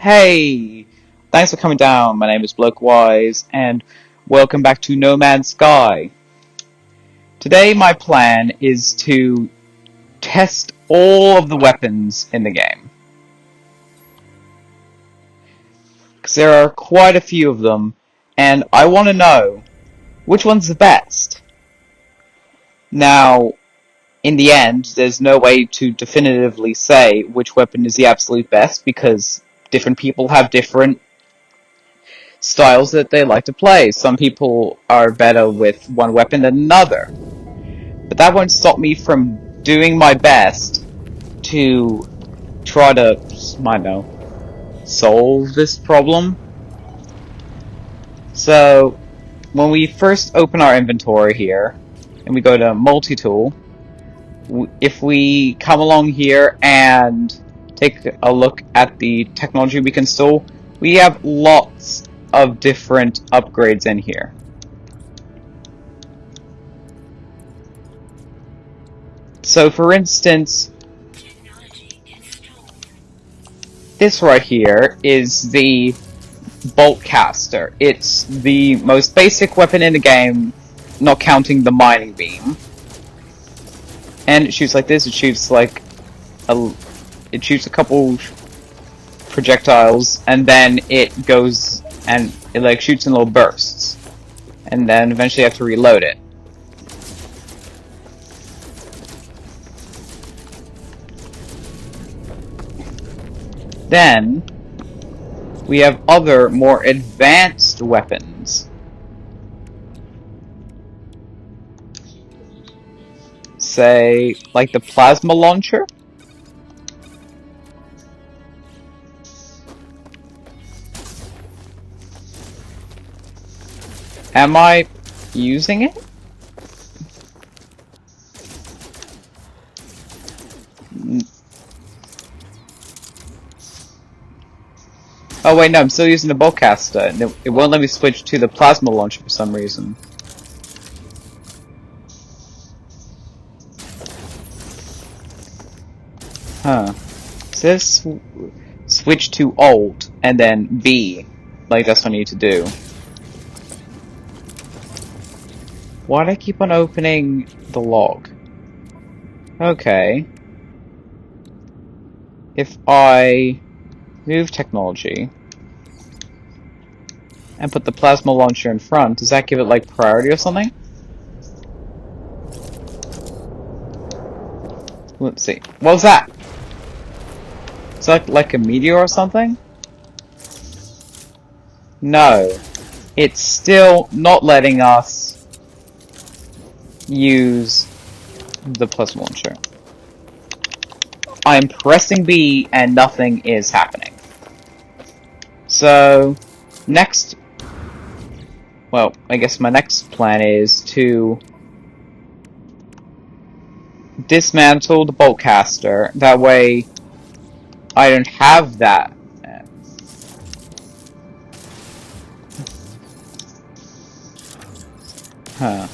Hey! Thanks for coming down. My name is Blokewise, and welcome back to No Man's Sky. Today my plan is to test all of the weapons in the game. Because there are quite a few of them, and I want to know which one's the best. Now, in the end, there's no way to definitively say which weapon is the absolute best, because different people have different styles that they like to play. Some people are better with one weapon than another. But that won't stop me from doing my best to try to, I don't know, solve this problem. So, when we first open our inventory here, and we go to multi-tool, if we come along here and take a look at the technology we can install, we have lots of different upgrades in here. So for instance, this right here is the bolt caster. It's the most basic weapon in the game, not counting the mining beam. And it shoots like this. It shoots like it shoots a couple projectiles, and then it goes and it like shoots in little bursts, and then eventually you have to reload it. Then we have other more advanced weapons. Say, like the plasma launcher. Am I using it? Oh wait, no, I'm still using the bolt caster, and it won't let me switch to the plasma launcher for some reason. Huh. It says switch to Alt, and then B. Like, that's what I need to do. Why do I keep on opening the log? Okay. If I move technology and put the plasma launcher in front, does that give it like priority or something? Let's see. What was that? Is that like a meteor or something? No. It's still not letting us use the plasma launcher. I'm pressing B and nothing is happening. So, next... Well, I guess my next plan is to dismantle the bolt caster. That way, I don't have that. Huh.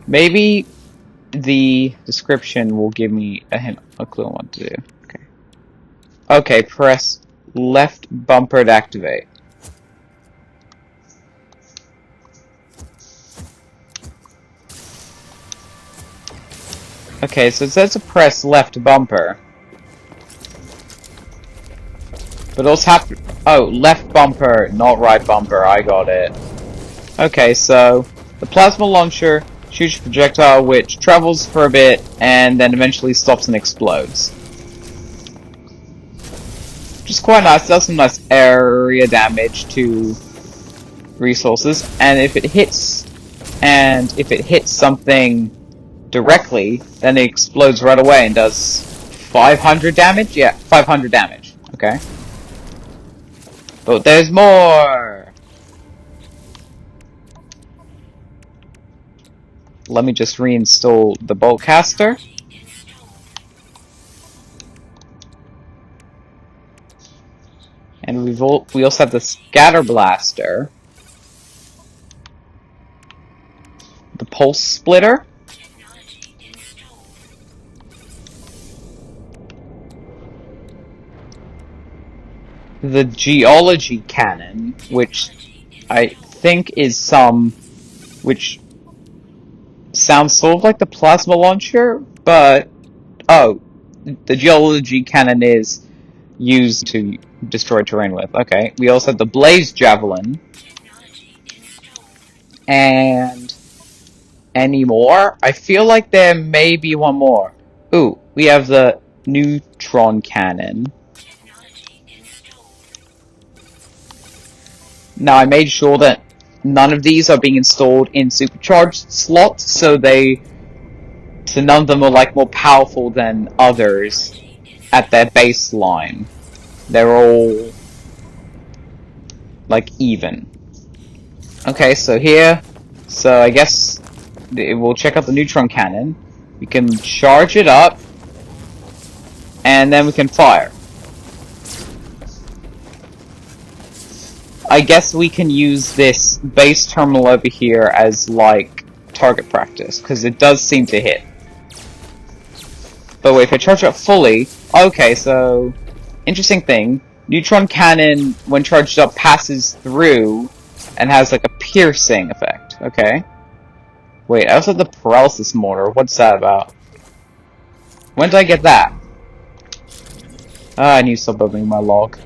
Maybe the description will give me a hint, a clue on what to do. Okay. Okay, press left bumper to activate. Okay, so it says to press left bumper. But also have to... Oh, left bumper, not right bumper, I got it. Okay, so the plasma launcher shoots a projectile which travels for a bit and then eventually stops and explodes. Which is quite nice, it does some nice area damage to resources, and if it hits something directly, then it explodes right away and does 500 damage? Yeah, 500 damage. Okay. But there's more! Let me just reinstall the bolt caster. And we also have the scatter blaster. The pulse splitter. the geology cannon, which I think is which sounds sort of like the plasma launcher, but, oh, the geology cannon is used to destroy terrain with. Okay, we also have the blaze javelin, and any more? I feel like there may be one more. Ooh, we have the neutron cannon. Now, I made sure that none of these are being installed in supercharged slots, so none of them are like more powerful than others at their baseline. They're all like even. Okay, so I guess we'll check out the neutron cannon. We can charge it up, and then we can fire. I guess we can use this base terminal over here as, like, target practice, because it does seem to hit. But wait, if I charge it up fully... Okay, so... Interesting thing. Neutron cannon, when charged up, passes through and has, like, a piercing effect. Okay. Wait, I also have the paralysis mortar. What's that about? When did I get that? I need to stop opening my log.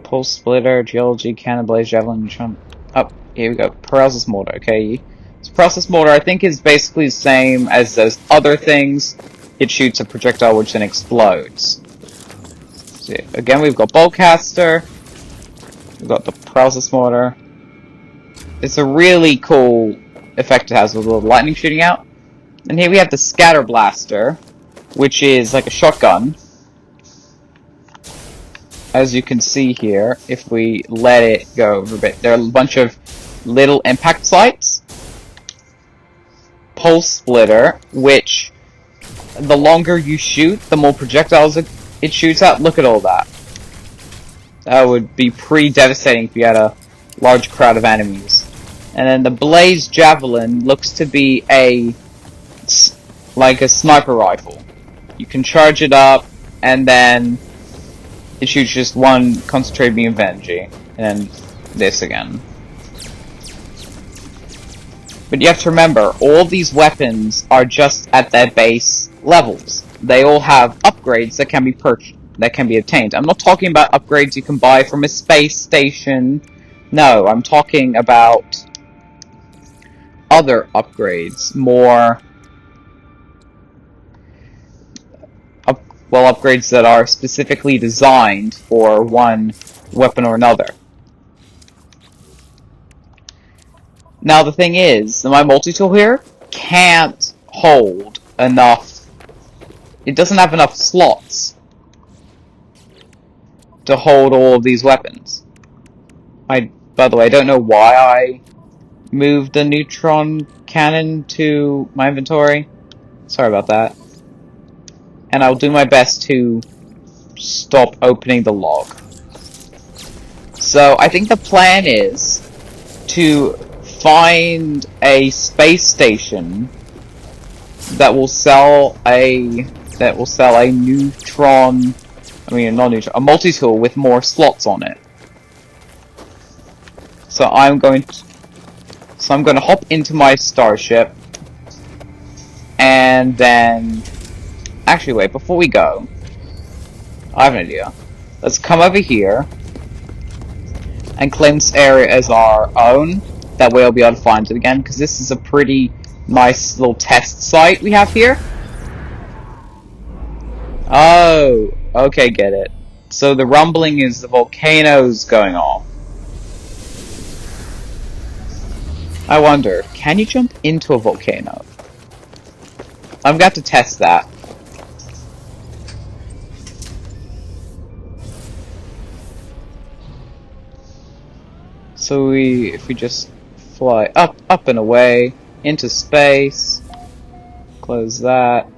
Pulse splitter, geology, cannon, blaze, javelin, neutron. Oh, here we go. Paralysis mortar, okay. So paralysis mortar, I think, is basically the same as those other things. It shoots a projectile which then explodes. So, again, we've got Boltcaster. We've got the paralysis mortar. It's a really cool effect it has with a little lightning shooting out. And here we have the scatter blaster, which is like a shotgun. As you can see here, if we let it go over a bit, there are a bunch of little impact sites. Pulse splitter, which the longer you shoot, the more projectiles it shoots out. Look at all that. That would be pretty devastating if you had a large crowd of enemies. And then the blaze javelin looks to be like a sniper rifle. You can charge it up, and then it shoots just one concentrated beam of energy, and this again. But you have to remember, all these weapons are just at their base levels. They all have upgrades that can be obtained. I'm not talking about upgrades you can buy from a space station. No, I'm talking about other upgrades, upgrades that are specifically designed for one weapon or another. Now the thing is, my multi-tool here can't hold enough. It doesn't have enough slots to hold all of these weapons. By the way, I don't know why I moved the neutron cannon to my inventory. Sorry about that. And I'll do my best to stop opening the log. So I think the plan is to find a space station that will sell a neutron, a multi-tool with more slots on it. So I'm going to hop into my starship, and then actually wait, before we go, I have an idea. Let's come over here and claim this area as our own. That way I'll be able to find it again, because this is a pretty nice little test site we have here. Oh, okay, get it. So the rumbling is the volcanoes going off. I wonder, can you jump into a volcano? I've got to test that. So if we just fly up and away into space, close that,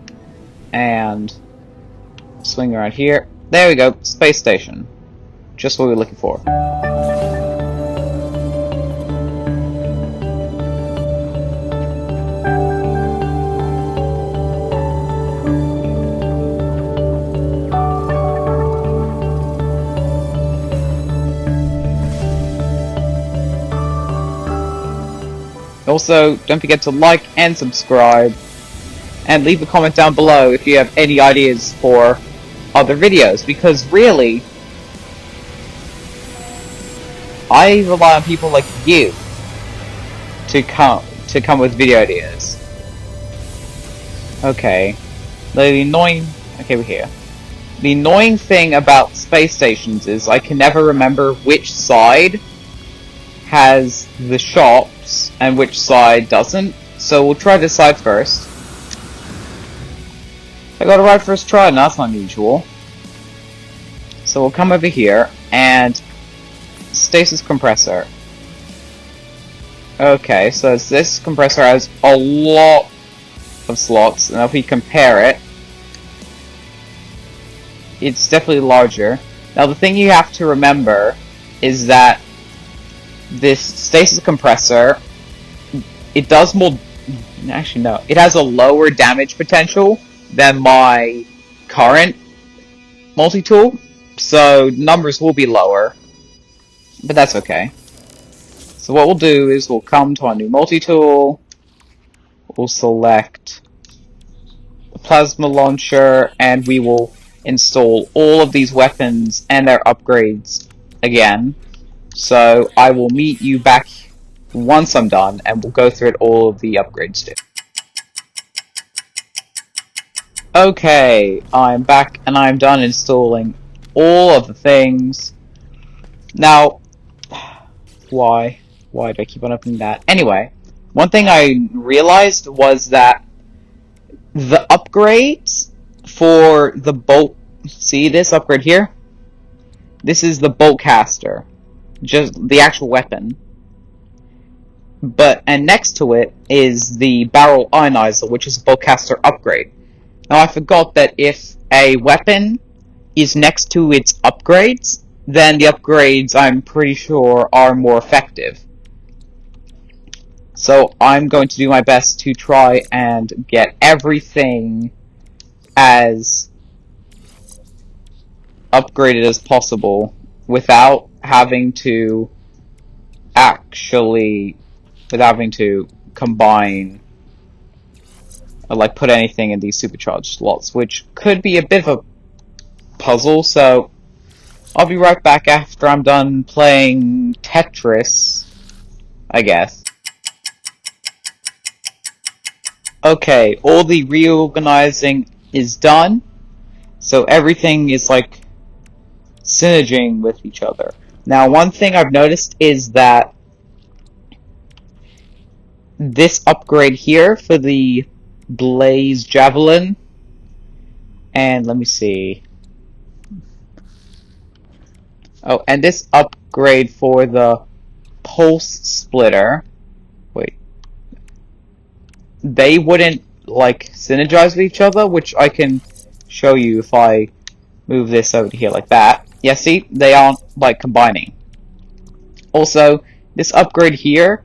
and swing around here. There we go, space station. Just what we were looking for. Also, don't forget to like and subscribe, and leave a comment down below if you have any ideas for other videos, because really, I rely on people like you to come with video ideas. Okay. The annoying... Okay, we're here. The annoying thing about space stations is I can never remember which side has the shops and which side doesn't. So we'll try this side first. I got it right first try, and that's unusual. So we'll come over here, and stasis compressor. Okay, so this compressor has a lot of slots, and if we compare it, it's definitely larger. Now the thing you have to remember is that this stasis compressor, it does more... Actually no, it has a lower damage potential than my current multi-tool, so numbers will be lower, but that's okay. So what we'll do is we'll come to our new multi-tool, we'll select the plasma launcher, and we will install all of these weapons and their upgrades again. So I will meet you back once I'm done, and we'll go through all of the upgrades too. Okay, I'm back and I'm done installing all of the things. Now, why do I keep on opening that? Anyway, one thing I realized was that the upgrades for the bolt... See this upgrade here? This is the bolt caster. Just the actual weapon. And next to it is the barrel ionizer, which is a bolt caster upgrade. Now I forgot that if a weapon is next to its upgrades, then the upgrades, I'm pretty sure, are more effective. So I'm going to do my best to try and get everything as upgraded as possible without having to combine or like put anything in these supercharged slots, which could be a bit of a puzzle. So I'll be right back after I'm done playing Tetris, I guess. Okay, all the reorganizing is done, so everything is like synerging with each other. Now, one thing I've noticed is that this upgrade here for the Blaze Javelin, and let me see. Oh, and this upgrade for the Pulse Splitter. Wait. They wouldn't, like, synergize with each other, which I can show you if I move this over to here like that. Yeah, see? They aren't, like, combining. Also, this upgrade here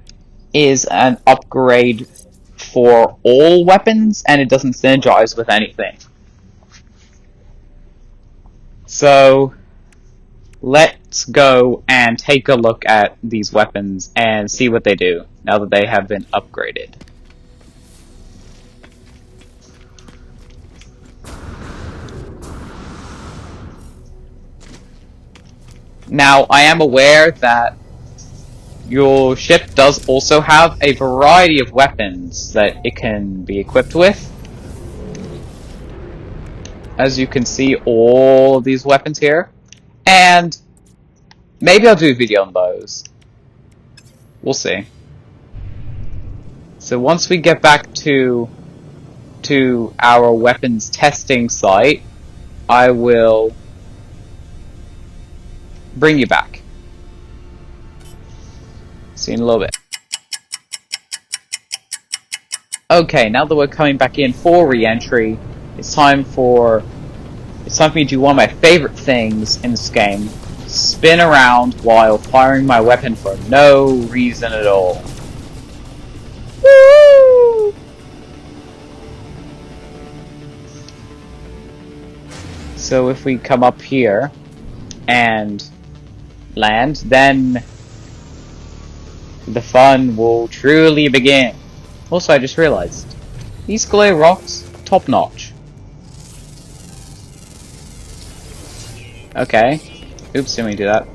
is an upgrade for all weapons, and it doesn't synergize with anything. So, let's go and take a look at these weapons and see what they do now that they have been upgraded. Now, I am aware that your ship does also have a variety of weapons that it can be equipped with. As you can see, all of these weapons here. And maybe I'll do a video on those. We'll see. So once we get back to our weapons testing site, I will bring you back. See you in a little bit. Okay, now that we're coming back in for re-entry, it's time for me to do one of my favorite things in this game: spin around while firing my weapon for no reason at all. Woo! So if we come up here and land, then the fun will truly begin. Also, I just realized, these clay rocks, top notch. Okay. Oops, didn't mean to do that.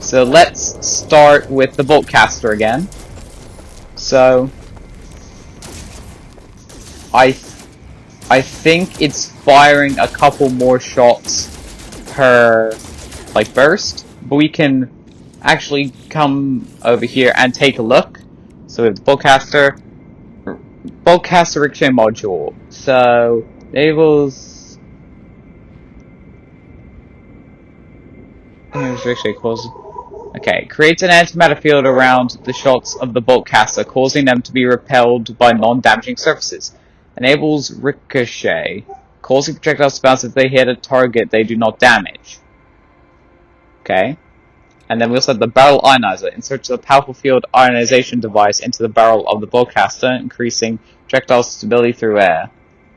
So let's start with the bolt caster again. So I think it's firing a couple more shots per like burst, but we can actually come over here and take a look. So we have the bolt caster ricochet module. So enables okay, creates an antimatter field around the shots of the bolt caster, causing them to be repelled by non-damaging surfaces. Enables ricochet, causing projectiles to bounce if they hit a target they do not damage. Okay. And then we also have the barrel ionizer. Inserts a powerful field ionization device into the barrel of the bolt caster, increasing projectile stability through air.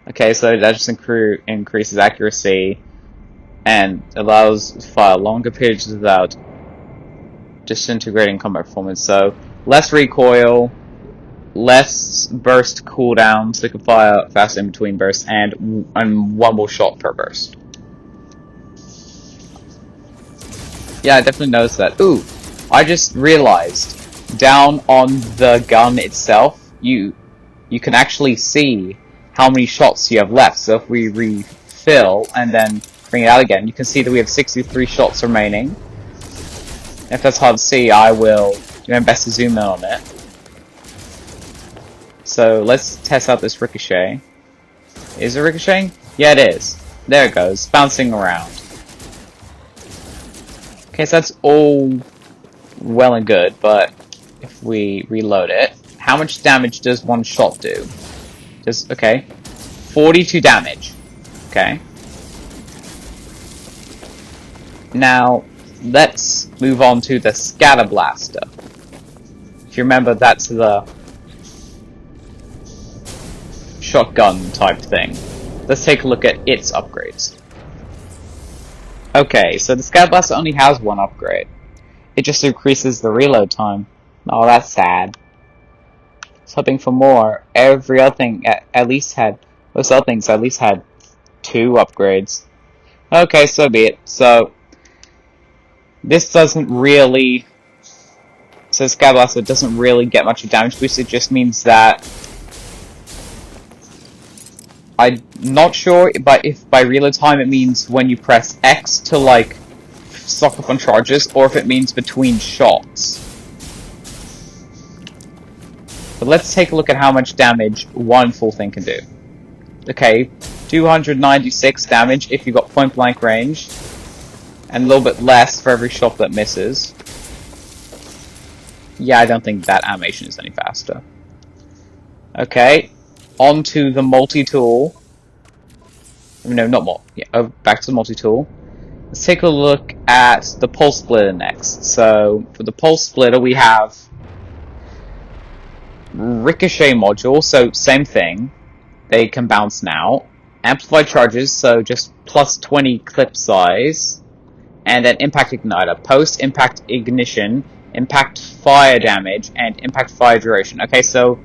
Okay, so that just increases accuracy and allows to fire longer periods without disintegrating combat performance. So less recoil, less burst cooldown, so they can fire fast in between bursts, and one more shot per burst. Yeah, I definitely noticed that. Ooh, I just realized down on the gun itself, you can actually see how many shots you have left. So if we refill and then bring it out again, you can see that we have 63 shots remaining. If that's hard to see, I will do my best to zoom in on it. So let's test out this ricochet. Is it ricocheting? Yeah, it is. There it goes, bouncing around. Okay, so that's all well and good, but if we reload it, how much damage does one shot do? Okay, 42 damage. Okay. Now, let's move on to the Scatter Blaster. If you remember, that's the shotgun type thing. Let's take a look at its upgrades. Okay, so the Scatter Blaster only has one upgrade. It just increases the reload time. Oh, that's sad. It's hoping for more. Every other thing most other things at least had 2 upgrades. Okay, so be it. So this doesn't really. So Scatter Blaster doesn't really get much of damage boost. It just means that I'm not sure, but if by reload time it means when you press X to like stock up on charges, or if it means between shots. But let's take a look at how much damage one full thing can do. Okay, 296 damage if you've got point blank range, and a little bit less for every shot that misses. Yeah, I don't think that animation is any faster. Okay, on to the multi-tool. No, not back to the multi-tool. Let's take a look at the pulse splitter next. So, for the pulse splitter we have ricochet module, so same thing. They can bounce now. Amplified charges, so just plus 20 clip size. And then impact igniter. Post-impact ignition, impact fire damage, and impact fire duration. Okay, so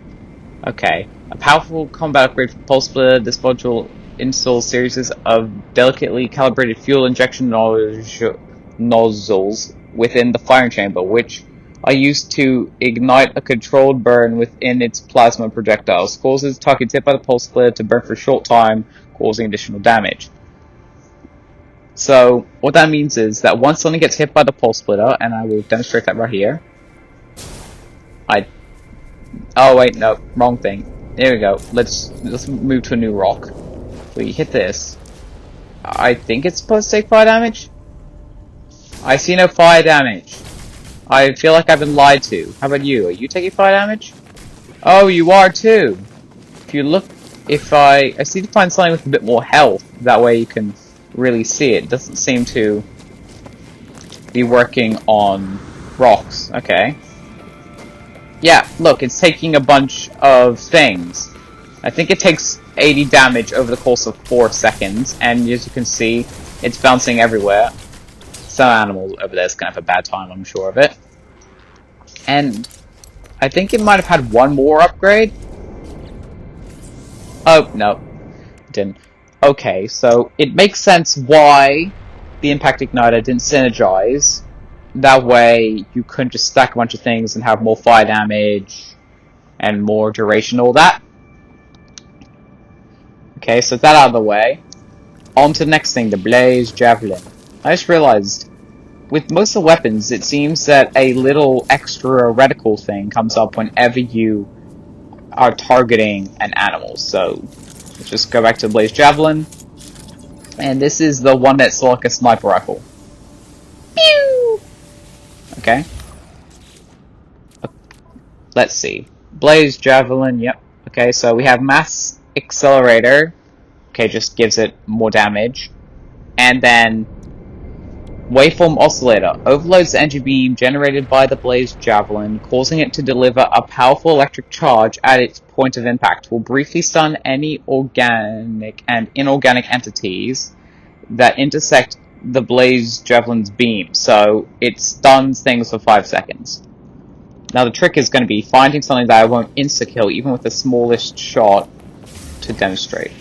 okay. A powerful combat upgrade for pulse splitter. This module installs series of delicately calibrated fuel injection nozzles within the firing chamber, which are used to ignite a controlled burn within its plasma projectiles. Causes targets hit by the pulse splitter to burn for a short time, causing additional damage. So, what that means is that once something gets hit by the pulse splitter, and I will demonstrate that right here. Oh wait, no, wrong thing. There we go. Let's move to a new rock. We hit this. I think it's supposed to take fire damage? I see no fire damage. I feel like I've been lied to. How about you? Are you taking fire damage? Oh, you are too. If you look, I just need to find something with a bit more health. That way you can really see it. It doesn't seem to be working on rocks. Okay. Yeah, look, it's taking a bunch of things. I think it takes 80 damage over the course of 4 seconds, and as you can see, it's bouncing everywhere. Some animals over there is going to have a bad time, I'm sure of it. And I think it might have had one more upgrade. Oh, no. Didn't. Okay, so it makes sense why the Impact Igniter didn't synergize. That way, you couldn't just stack a bunch of things and have more fire damage and more duration, all that. Okay, so that out of the way. On to the next thing, the Blaze Javelin. I just realized, with most of the weapons, it seems that a little extra reticle thing comes up whenever you are targeting an animal. So, let's just go back to the Blaze Javelin. And this is the one that's like a sniper rifle. Pew! Okay. Let's see. Blaze Javelin, yep. Okay, so we have Mass Accelerator. Okay, just gives it more damage. And then Waveform Oscillator overloads the energy beam generated by the Blaze Javelin, causing it to deliver a powerful electric charge at its point of impact. Will briefly stun any organic and inorganic entities that intersect the Blaze Javelin's beam, so it stuns things for 5 seconds. Now the trick is going to be finding something that I won't insta-kill, even with the smallest shot, to demonstrate.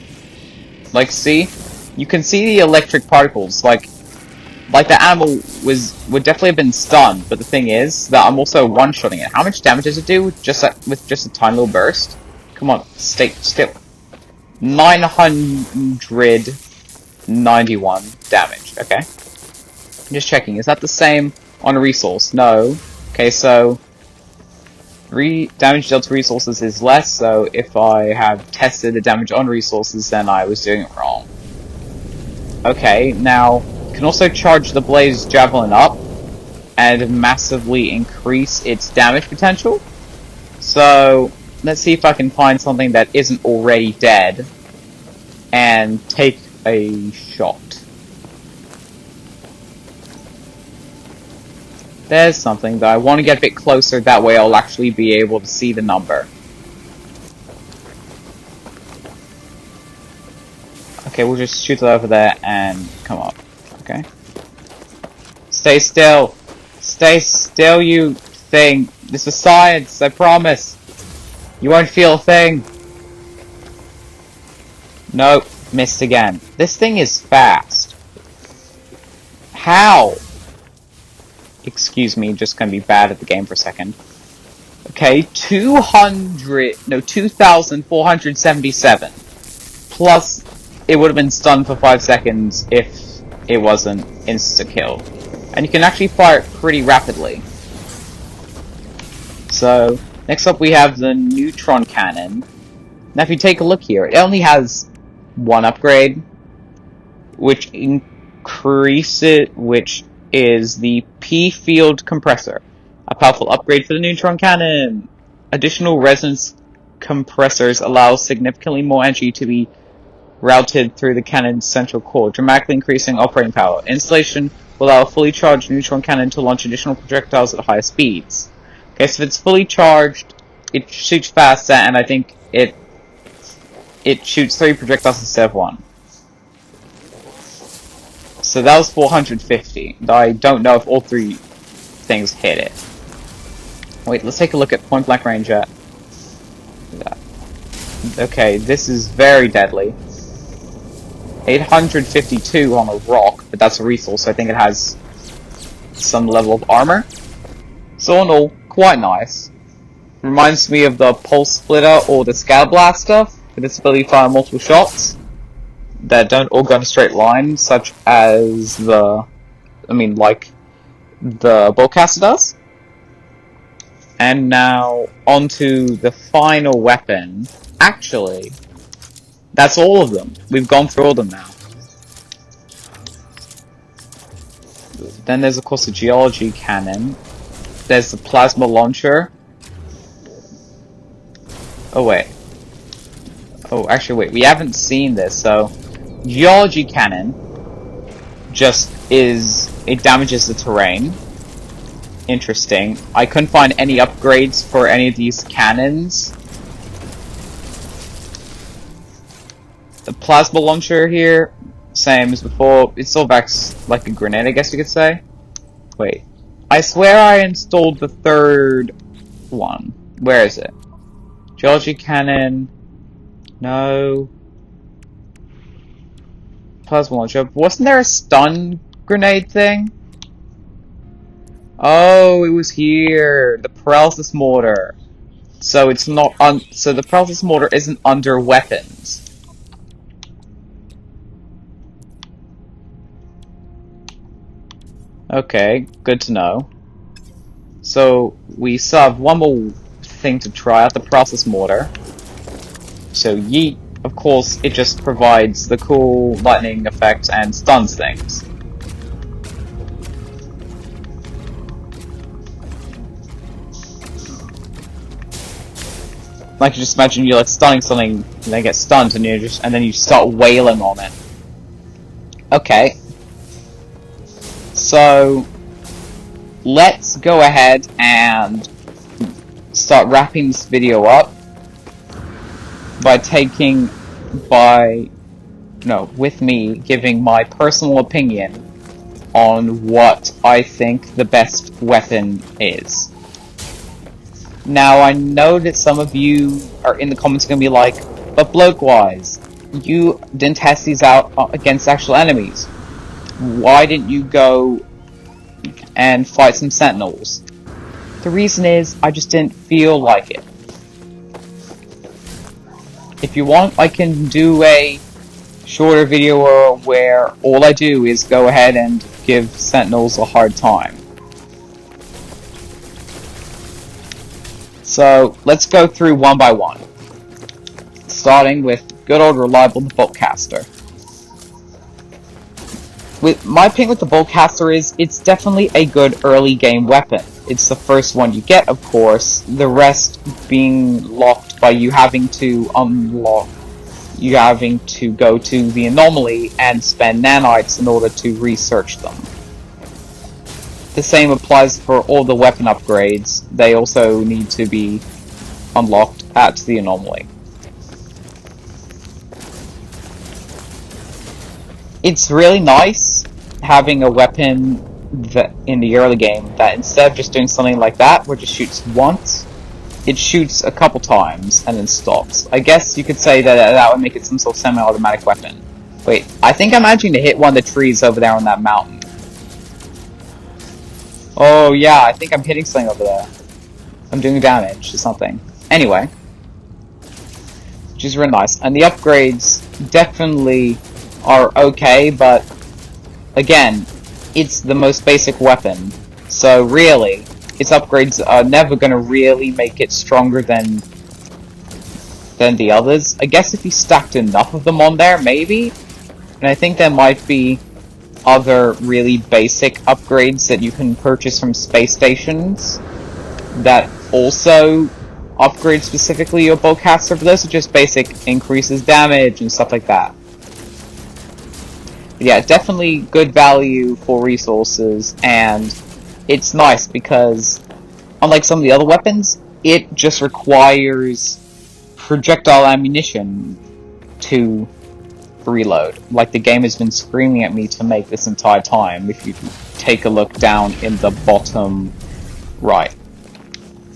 Like, see? You can see the electric particles, like the animal would definitely have been stunned, but the thing is that I'm also one-shotting it. How much damage does it do with just a tiny little burst? Come on, stay still. 991 damage, okay. I'm just checking, is that the same on a resource? No. Okay, so damage dealt to resources is less, so if I have tested the damage on resources, then I was doing it wrong. Okay, now, you can also charge the Blaze Javelin up and massively increase its damage potential. So, let's see if I can find something that isn't already dead and take a shot. There's something, but I want to get a bit closer, that way I'll actually be able to see the number. Okay, we'll just shoot it over there and come up. Okay. Stay still! Stay still, you thing! This is science, I promise! You won't feel a thing! Nope, missed again. This thing is fast. How? Excuse me, just gonna be bad at the game for a second. Okay, 2,477. Plus, it would have been stunned for 5 seconds if it wasn't insta-kill. And you can actually fire it pretty rapidly. So, next up we have the Neutron Cannon. Now if you take a look here, it only has one upgrade, which is the P-Field Compressor. A powerful upgrade for the Neutron Cannon! Additional resonance compressors allow significantly more energy to be routed through the cannon's central core, dramatically increasing operating power. Installation will allow a fully charged neutron cannon to launch additional projectiles at higher speeds. Okay, so if it's fully charged, it shoots faster, and I think it shoots 3 projectiles instead of 1. So that was 450. I don't know if all 3 things hit it. Wait, let's take a look at point blank range at that. Okay, this is very deadly. 852 on a rock, but that's a resource, so I think it has some level of armor. So in all, quite nice. Reminds me of the Pulse Splitter or the Scout Blaster, with its ability to fire multiple shots that don't all go in a straight line, such as the Bowcaster does. And now, onto the final weapon. Actually, that's all of them. We've gone through all of them now. Then there's of course the Geology Cannon. There's the Plasma Launcher. Oh wait. Oh, actually wait, we haven't seen this, so... Geology Cannon it damages the terrain. Interesting. I couldn't find any upgrades for any of these cannons. The Plasma Launcher here, same as before. It still backs like a grenade, I guess you could say. Wait. I swear I installed the third one. Where is it? Geology cannon. No. Plasma launcher. Wasn't there a stun grenade thing? Oh, it was here. The paralysis mortar. So it's not so the paralysis mortar isn't under weapons. Okay, good to know. So we still have one more thing to try out, the paralysis mortar. So yeet, of course, it just provides the cool lightning effect and stuns things. Like, just imagine you're like stunning something, and then get stunned, and then you start wailing on it. Okay. So let's go ahead and start wrapping this video up with me giving my personal opinion on what I think the best weapon is. Now, I know that some of you are in the comments going to be like, but Bloke-wise, you didn't test these out against actual enemies. Why didn't you go and fight some sentinels? The reason is, I just didn't feel like it. If you want, I can do a shorter video where all I do is go ahead and give sentinels a hard time. So, let's go through one by one. Starting with good old reliable boltcaster. My opinion with the boltcaster is, it's definitely a good early game weapon. It's the first one you get, of course, the rest being locked by you having to go to the anomaly and spend nanites in order to research them. The same applies for all the weapon upgrades. They also need to be unlocked at the anomaly. It's really nice having a weapon that in the early game that instead of just doing something like that, where it just shoots once, it shoots a couple times and then stops. I guess you could say that would make it some sort of semi-automatic weapon. Wait, I think I'm managing to hit one of the trees over there on that mountain. Oh yeah, I think I'm hitting something over there. I'm doing damage to something. Anyway. Which is really nice. And the upgrades definitely are okay, but again, it's the most basic weapon. So really, its upgrades are never going to really make it stronger than the others. I guess if you stacked enough of them on there, maybe. And I think there might be other really basic upgrades that you can purchase from space stations that also upgrade specifically your boltcaster, but those are just basic increases damage and stuff like that. But yeah, definitely good value for resources, and it's nice because unlike some of the other weapons, it just requires projectile ammunition to reload. Like the game has been screaming at me to make this entire time, if you take a look down in the bottom right.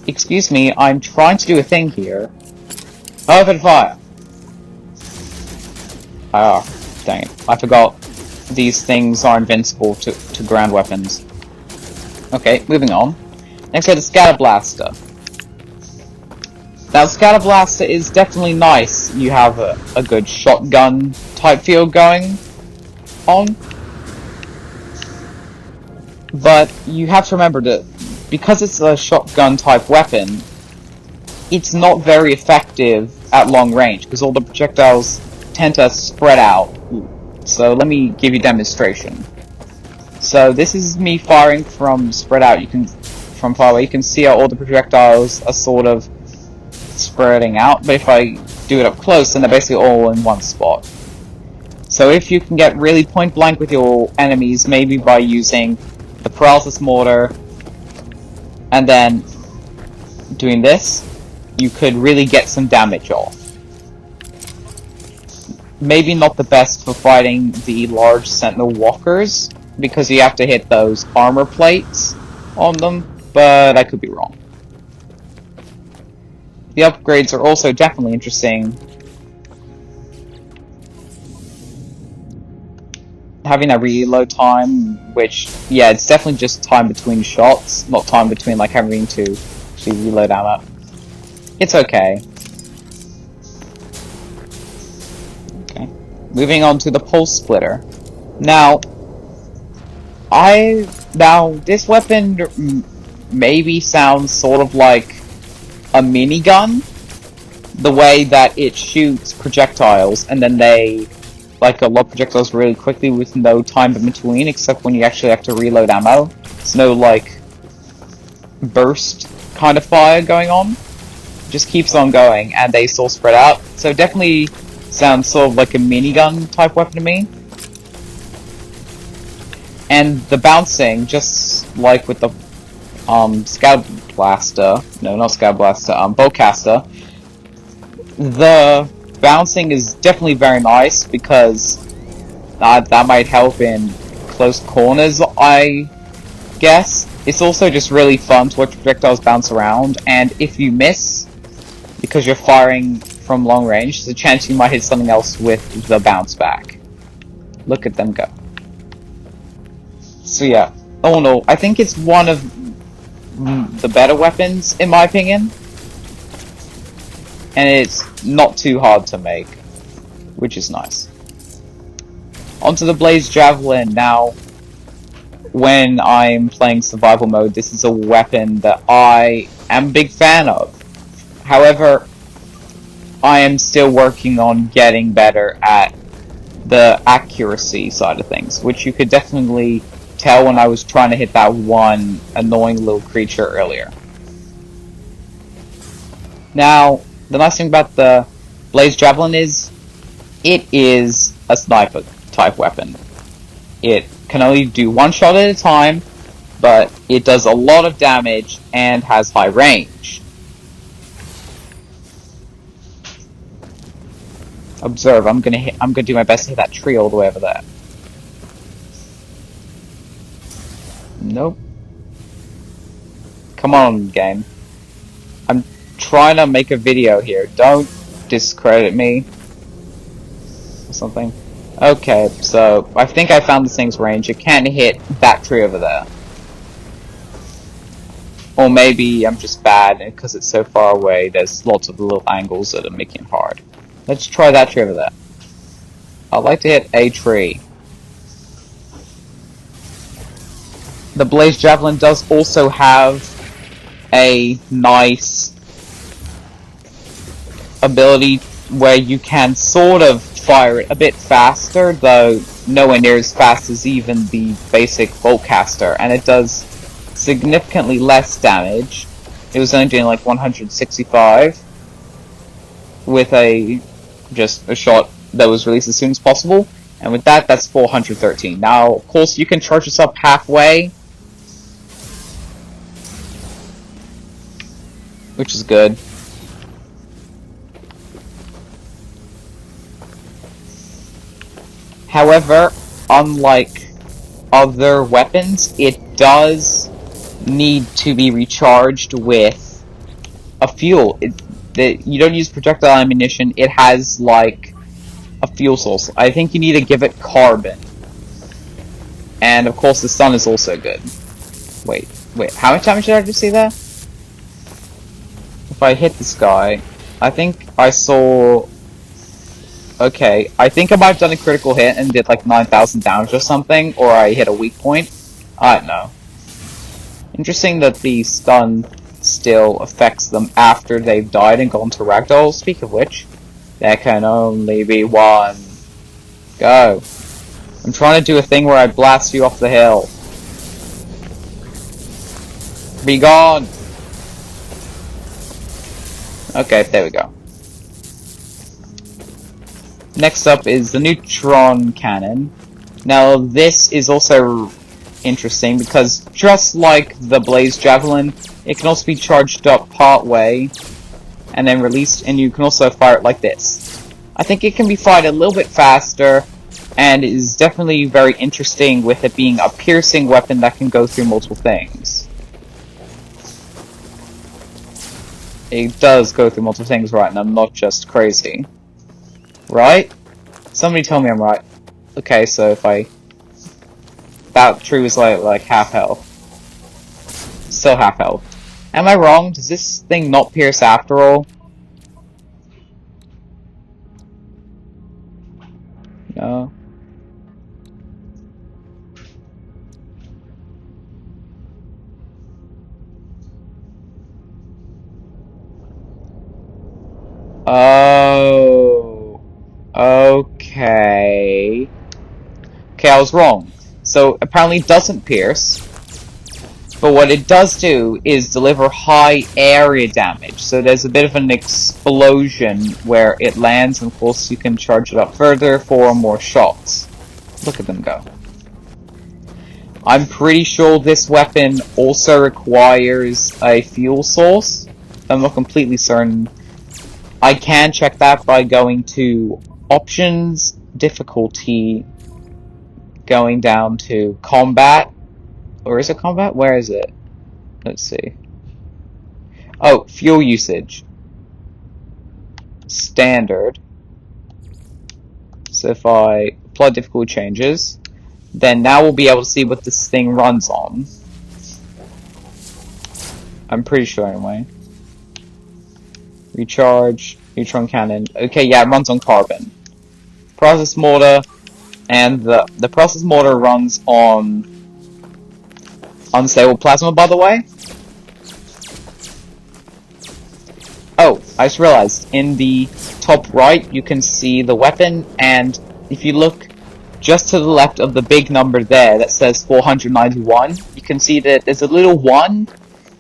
Excuse me, I'm trying to do a thing here. Open fire! Ah, dang it. I forgot these things are invincible to ground weapons. Okay, moving on. Next we have the Scatter Blaster. Now, Scatter Blaster is definitely nice. You have a good shotgun type feel going on. But you have to remember that because it's a shotgun type weapon, it's not very effective at long range because all the projectiles tend to spread out. So let me give you a demonstration. So this is me firing from spread out. From far away, you can see how all the projectiles are sort of spreading out, but if I do it up close, then they're basically all in one spot. So if you can get really point blank with your enemies, maybe by using the paralysis mortar and then doing this, you could really get some damage off. Maybe not the best for fighting the large sentinel walkers, because you have to hit those armor plates on them, but I could be wrong. The upgrades are also definitely interesting. Having that reload time, which, yeah, it's definitely just time between shots, not time between, like, having to actually reload ammo. It's okay. Okay. Moving on to the pulse splitter. Now, this weapon maybe sounds sort of like a minigun, the way that it shoots projectiles, and then they, like, a lot of projectiles really quickly with no time in between, except when you actually have to reload ammo. There's no, like, burst kind of fire going on. It just keeps on going, and they still spread out. So it definitely sounds sort of like a minigun type weapon to me. And the bouncing, just like with the Scout Blaster, no, not Scout Blaster, Bowcaster, the bouncing is definitely very nice because that might help in close corners, I guess. It's also just really fun to watch projectiles bounce around, and if you miss, because you're firing from long range, there's a chance you might hit something else with the bounce back. Look at them go. So yeah, oh no, I think it's one of the better weapons, in my opinion. And it's not too hard to make, which is nice. Onto the Blaze Javelin. Now, when I'm playing survival mode, this is a weapon that I am a big fan of. However, I am still working on getting better at the accuracy side of things, which you could definitely tell when I was trying to hit that one annoying little creature earlier. Now, the nice thing about the Blaze Javelin is, it is a sniper type weapon. It can only do one shot at a time, but it does a lot of damage and has high range. Observe, I'm gonna do my best to hit that tree all the way over there. Nope. Come on, game. I'm trying to make a video here. Don't discredit me. Or something. Okay, so I think I found this thing's range. It can't hit that tree over there. Or maybe I'm just bad, and because it's so far away, there's lots of little angles that are making it hard. Let's try that tree over there. I'd like to hit a tree. The Blaze Javelin does also have a nice ability where you can sort of fire it a bit faster, though nowhere near as fast as even the basic Bowcaster, and it does significantly less damage. It was only doing like 165 with just a shot that was released as soon as possible, and with that, that's 413. Now, of course, you can charge this up halfway, which is good. However, unlike other weapons, it does need to be recharged with a fuel. You don't use projectile ammunition, it has like a fuel source. I think you need to give it carbon. And of course the sun is also good. Wait, how much damage did I just see there? If I hit this guy, I think I saw... Okay, I think I might have done a critical hit and did like 9,000 damage or something, or I hit a weak point. I don't know. Interesting that the stun still affects them after they've died and gone to ragdoll. Speak of which, there can only be one. Go. I'm trying to do a thing where I blast you off the hill. Be gone! Okay, there we go. Next up is the neutron cannon. Now this is also interesting because just like the Blaze Javelin, it can also be charged up part way and then released, and you can also fire it like this. I think it can be fired a little bit faster and is definitely very interesting with it being a piercing weapon that can go through multiple things. It does go through multiple things, right, and I'm not just crazy. Right? Somebody tell me I'm right. Okay, so if I... That tree was like half health. Still half health. Am I wrong? Does this thing not pierce after all? No. Oh. Okay. Okay, I was wrong. So, apparently it doesn't pierce. But what it does do is deliver high area damage. So there's a bit of an explosion where it lands, and of course you can charge it up further for more shots. Look at them go. I'm pretty sure this weapon also requires a fuel source. I'm not completely certain. I can check that by going to options, difficulty, going down to combat. Or is it combat? Where is it? Let's see. Oh, fuel usage. Standard. So if I apply difficulty changes, then now we'll be able to see what this thing runs on. I'm pretty sure anyway. Recharge, neutron cannon. Okay, yeah, it runs on carbon. Process mortar, and the process mortar runs on unstable plasma, by the way. Oh, I just realized, in the top right, you can see the weapon, and if you look just to the left of the big number there that says 491, you can see that there's a little 1,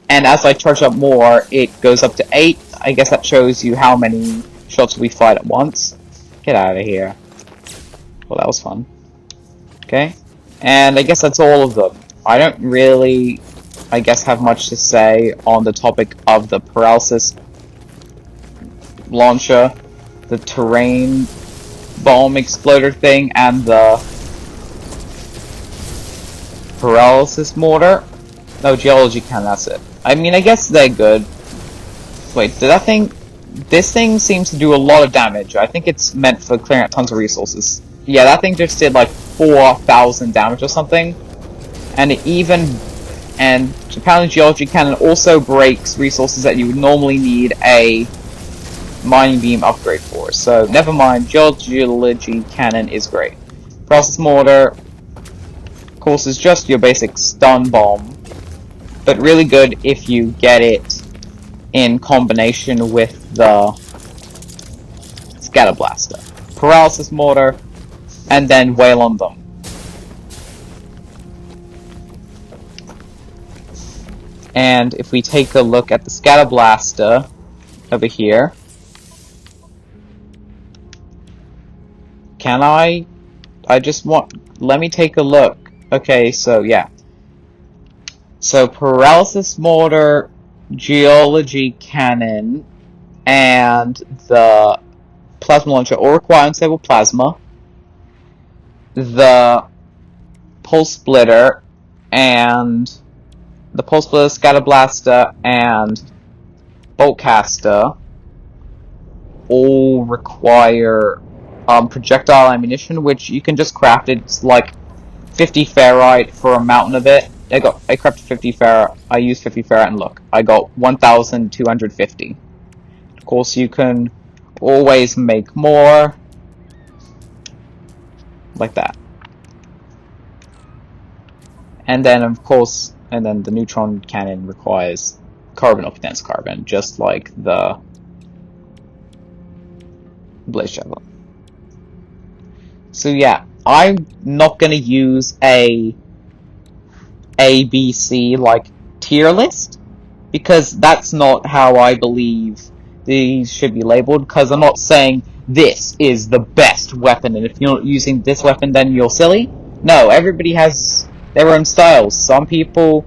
and as I charge up more, it goes up to 8. I guess that shows you how many shots we fight at once. Get out of here. Well, that was fun. Okay, and I guess that's all of them. I don't really, I guess, have much to say on the topic of the paralysis launcher, the terrain bomb exploder thing, and the paralysis mortar. No, geology cannon, that's it. I mean, I guess they're good. Wait, did that thing... This thing seems to do a lot of damage. I think it's meant for clearing out tons of resources. Yeah, that thing just did like 4,000 damage or something. And it even... And apparently geology cannon also breaks resources that you would normally need a mining beam upgrade for. So, never mind, geology cannon is great. Process mortar, of course, is just your basic stun bomb. But really good if you get it in combination with the scatter blaster. Paralysis mortar, and then wail on them. And if we take a look at the scatter blaster over here, can I just want, let me take a look. Okay, so yeah. So paralysis mortar, geology cannon, and the plasma launcher all require unstable plasma. The pulse splitter and the pulse splitter, scatter blaster, and bolt caster all require projectile ammunition, which you can just craft. It's like 50 ferrite for a mountain of it. I crafted 50 ferrite. I used 50 ferrite, and look, I got 1,250. Of course, you can always make more, like that. And then, of course, and then the neutron cannon requires carbon up against carbon, just like the blaze javelin. So yeah, I'm not gonna use a ABC like tier list, because that's not how I believe these should be labeled, because I'm not saying this is the best weapon, and if you're not using this weapon then you're silly. No, everybody has their own styles. Some people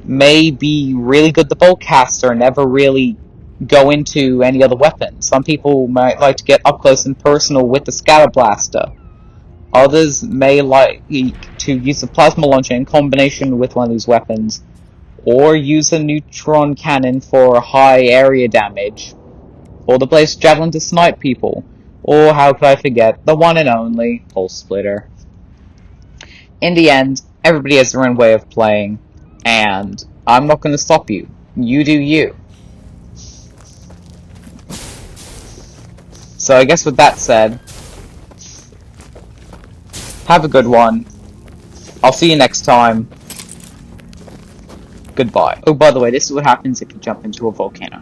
may be really good at the bolt caster and never really go into any other weapon. Some people might like to get up close and personal with the scatter blaster. Others may like to use the plasma launcher in combination with one of these weapons, or use a neutron cannon for high area damage, or the place javelin to snipe people, or how could I forget, the one and only pulse splitter. In the end, everybody has their own way of playing, and I'm not going to stop you. You do you. So I guess with that said, have a good one. I'll see you next time. Goodbye. Oh, by the way, this is what happens if you jump into a volcano.